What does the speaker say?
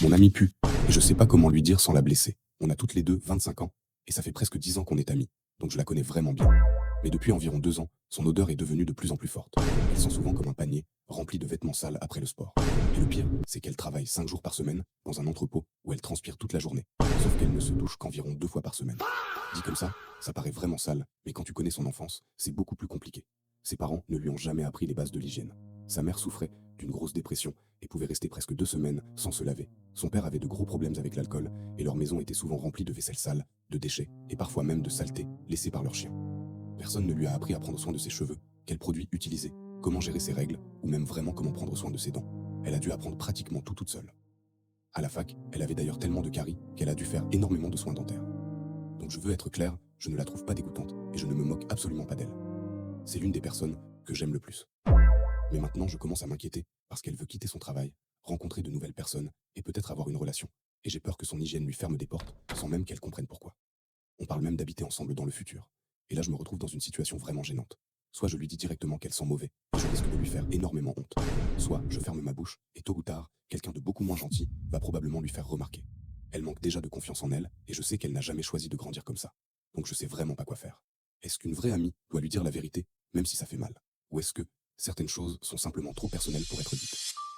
Mon amie pue, et je sais pas comment lui dire sans la blesser. On a toutes les deux 25 ans, et ça fait presque 10 ans qu'on est amis, donc je la connais vraiment bien. Mais depuis environ 2 ans, son odeur est devenue de plus en plus forte. Elle sent souvent comme un panier, rempli de vêtements sales après le sport. Et le pire, c'est qu'elle travaille 5 jours par semaine, dans un entrepôt, où elle transpire toute la journée. Sauf qu'elle ne se douche qu'environ 2 fois par semaine. Dit comme ça paraît vraiment sale, mais quand tu connais son enfance, c'est beaucoup plus compliqué. Ses parents ne lui ont jamais appris les bases de l'hygiène. Sa mère souffrait d'une grosse dépression et pouvait rester presque 2 semaines sans se laver. Son père avait de gros problèmes avec l'alcool et leur maison était souvent remplie de vaisselle sale, de déchets et parfois même de saletés laissées par leurs chiens. Personne ne lui a appris à prendre soin de ses cheveux, quels produits utiliser, comment gérer ses règles ou même vraiment comment prendre soin de ses dents. Elle a dû apprendre pratiquement tout toute seule. À la fac, elle avait d'ailleurs tellement de caries qu'elle a dû faire énormément de soins dentaires. Donc je veux être clair, je ne la trouve pas dégoûtante et je ne me moque absolument pas d'elle. C'est l'une des personnes que j'aime le plus. Mais maintenant, je commence à m'inquiéter parce qu'elle veut quitter son travail, rencontrer de nouvelles personnes et peut-être avoir une relation. Et j'ai peur que son hygiène lui ferme des portes sans même qu'elle comprenne pourquoi. On parle même d'habiter ensemble dans le futur. Et là, je me retrouve dans une situation vraiment gênante. Soit je lui dis directement qu'elle sent mauvais, et je risque de lui faire énormément honte. Soit je ferme ma bouche, et tôt ou tard, quelqu'un de beaucoup moins gentil va probablement lui faire remarquer. Elle manque déjà de confiance en elle, et je sais qu'elle n'a jamais choisi de grandir comme ça. Donc je sais vraiment pas quoi faire. Est-ce qu'une vraie amie doit lui dire la vérité, même si ça fait mal? Ou est-ce que certaines choses sont simplement trop personnelles pour être dites?